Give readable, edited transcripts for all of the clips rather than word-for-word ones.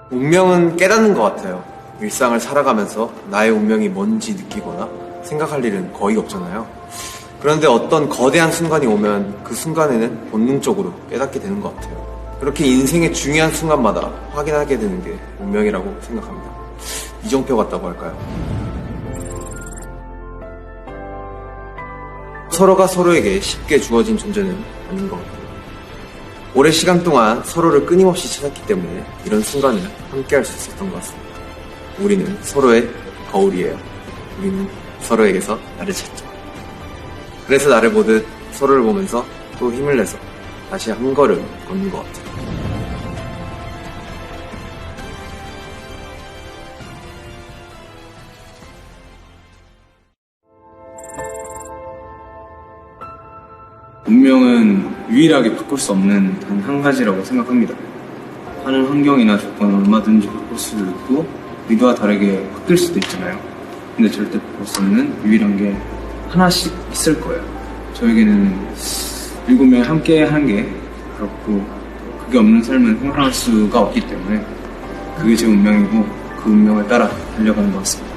운명은 깨닫는 것 같아요. 일상을 살아가면서 나의 운명이 뭔지 느끼거나 생각할 일은 거의 없잖아요. 그런데 어떤 거대한 순간이 오면 그 순간에는 본능적으로 깨닫게 되는 것 같아요. 그렇게 인생의 중요한 순간마다 확인하게 되는 게 운명이라고 생각합니다. 이정표 같다고 할까요? 서로가 서로에게 쉽게 주어진 존재는 아닌 것 같아요. 오랜 시간 동안 서로를 끊임없이 찾았기 때문에 이런 순간을 함께할 수 있었던 것 같습니다. 우리는 서로의 거울이에요. 우리는 서로에게서 나를 찾죠. 그래서 나를 보듯 서로를 보면서 또 힘을 내서 다시 한 걸음 걷는 것 같아요. 운명은 유일하게 바꿀 수 없는 단 한 가지라고 생각합니다. 하는 환경이나 조건은 얼마든지 바꿀 수도 있고 의도와 다르게 바뀔 수도 있잖아요. 근데 절대 바꿀 수 없는 유일한 게 하나씩 있을 거예요. 저에게는 7명이 함께 하는 게 그렇고 그게 없는 삶은 생각할 수가 없기 때문에 그게 제 운명이고 그 운명을 따라 달려가는 것 같습니다.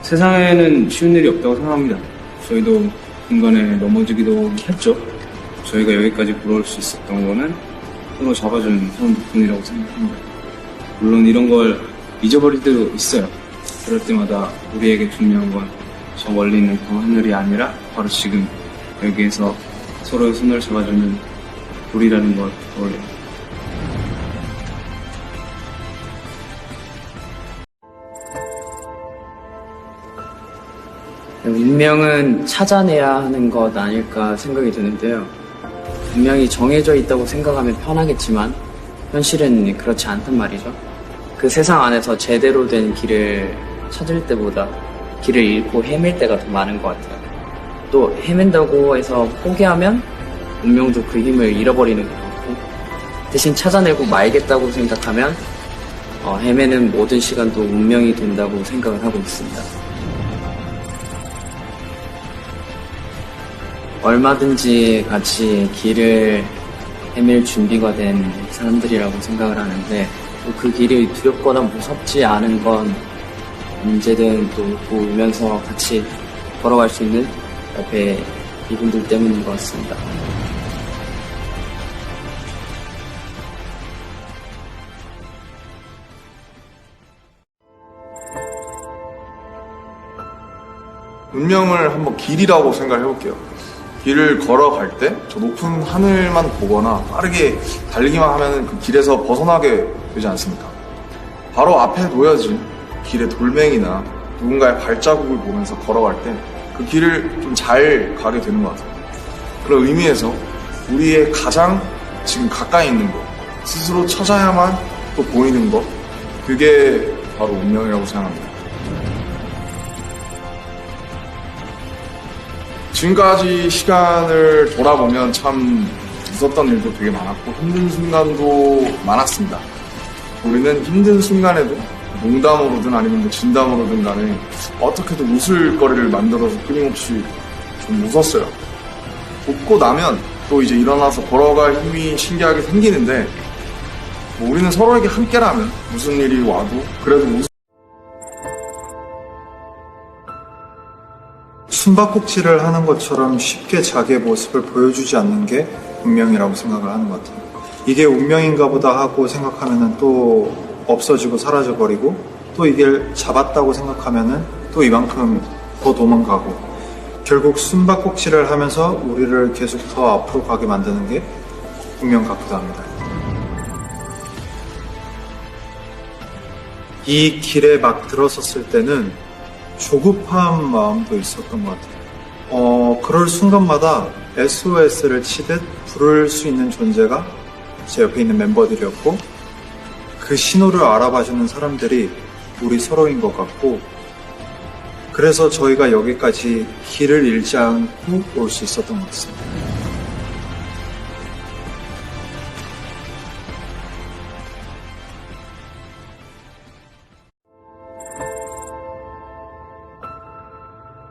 세상에는 쉬운 일이 없다고 생각합니다. 저희도 중간에 넘어지기도 했죠. 저희가 여기까지 걸어올 수 있었던 거는 서로 잡아준 사람 덕분이라고 생각합니다. 물론 이런 걸 잊어버릴 때도 있어요. 그럴 때마다 우리에게 중요한 건 저 멀리 있는 밤하늘이 아니라 바로 지금 여기에서 서로의 손을 잡아주는 우리라는 걸 떠올려요. 운명은 찾아내야 하는 것 아닐까 생각이 드는데요. 운명이 정해져 있다고 생각하면 편하겠지만 현실은 그렇지 않단 말이죠. 그 세상 안에서 제대로 된 길을 찾을 때보다 길을 잃고 헤맬 때가 더 많은 것 같아요. 또 헤맨다고 해서 포기하면 운명도 그 힘을 잃어버리는 것 같고 대신 찾아내고 말겠다고 생각하면 헤매는 모든 시간도 운명이 된다고 생각을 하고 있습니다. 얼마든지 같이 길을 헤맬 준비가 된 사람들이라고 생각을 하는데 또 그 길이 두렵거나 무섭지 않은 건 언제든 또 웃고 울면서 같이 걸어갈 수 있는 옆에 이분들 때문인 것 같습니다. 운명을 한번 길이라고 생각을 해볼게요. 길을 걸어갈 때 저 높은 하늘만 보거나 빠르게 달리기만 하면 그 길에서 벗어나게 되지 않습니까? 바로 앞에 놓여진 길의 돌멩이나 누군가의 발자국을 보면서 걸어갈 때 그 길을 좀 잘 가게 되는 것 같아요. 그런 의미에서 우리의 가장 지금 가까이 있는 것, 스스로 찾아야만 또 보이는 것, 그게 바로 운명이라고 생각합니다. 지금까지 시간을 돌아보면 참 있었던 일도 되게 많았고 힘든 순간도 많았습니다. 우리는 힘든 순간에도 농담으로든 아니면 뭐 진담으로든 간에 어떻게든 웃을 거리를 만들어서 끊임없이 좀 웃었어요. 웃고 나면 또 이제 일어나서 걸어갈 힘이 신기하게 생기는데 뭐 우리는 서로에게 함께라면 무슨 일이 와도 그래도 숨바꼭질을 하는 것처럼 쉽게 자기의 모습을 보여주지 않는 게 운명이라고 생각을 하는 것 같아요. 이게 운명인가 보다 하고 생각하면은 또 없어지고 사라져버리고 또 이게 잡았다고 생각하면은 또 이만큼 더 도망가고 결국 숨바꼭질을 하면서 우리를 계속 더 앞으로 가게 만드는 게 운명 같기도 합니다. 이 길에 막 들어섰을 때는 조급한 마음도 있었던 것 같아요. 그럴 순간마다 SOS를 치듯 부를 수 있는 존재가 제 옆에 있는 멤버들이었고 그 신호를 알아봐주는 사람들이 우리 서로인 것 같고 그래서 저희가 여기까지 길을 잃지 않고 올 수 있었던 것 같습니다.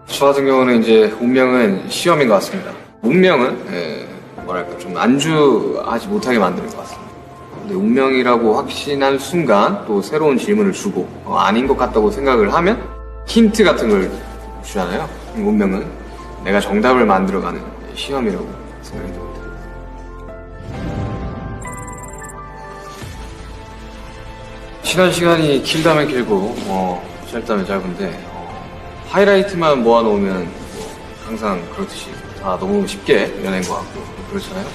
저 같은 경우는 이제 운명은 시험인 것 같습니다. 운명은 뭐랄까 좀 안주하지 못하게 만드는 것 같습니다. 근데 운명이라고 확신한 순간 또 새로운 질문을 주고 아닌 것 같다고 생각을 하면 힌트 같은 걸 주잖아요. 운명은 내가 정답을 만들어가는 시험이라고 생각이 듭니다. 시간이 길다면 길고 짧다면 짧은데 하이라이트만 모아놓으면 항상 그렇듯이 다 너무 쉽게 연애인 것 같고 그렇잖아요.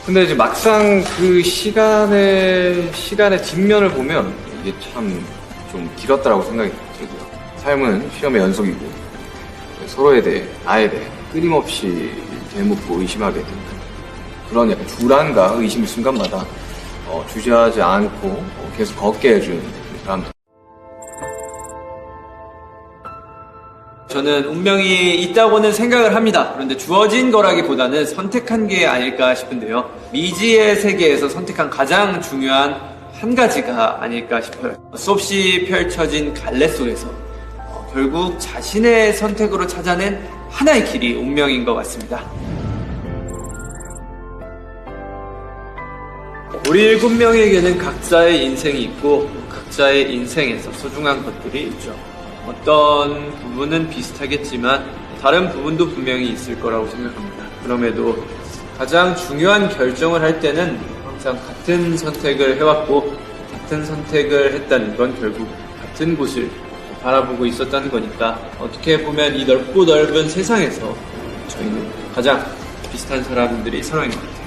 근데 이제 막상 그 시간의 뒷면을 보면 이게 참 좀 길었다라고 생각이 들고요. 삶은 시험의 연속이고 서로에 대해 나에 대해 끊임없이 되묻고 의심하게 되는 그런 약간 불안과 의심의 순간마다 주저하지 않고 계속 걷게 해주는 사람들. 저는 운명이 있다고는 생각을 합니다. 그런데 주어진 거라기보다는 선택한 게 아닐까 싶은데요. 미지의 세계에서 선택한 가장 중요한 한 가지가 아닐까 싶어요. 수없이 펼쳐진 갈래 속에서 결국 자신의 선택으로 찾아낸 하나의 길이 운명인 것 같습니다. 우리 7명에게는 각자의 인생이 있고 각자의 인생에서 소중한 것들이 있죠. 어떤 부분은 비슷하겠지만 다른 부분도 분명히 있을 거라고 생각합니다. 그럼에도 가장 중요한 결정을 할 때는 항상 같은 선택을 해왔고 같은 선택을 했다는 건 결국 같은 곳을 바라보고 있었다는 거니까 어떻게 보면 이 넓고 넓은 세상에서 저희는 가장 비슷한 사람들이 서로인 것 같아요.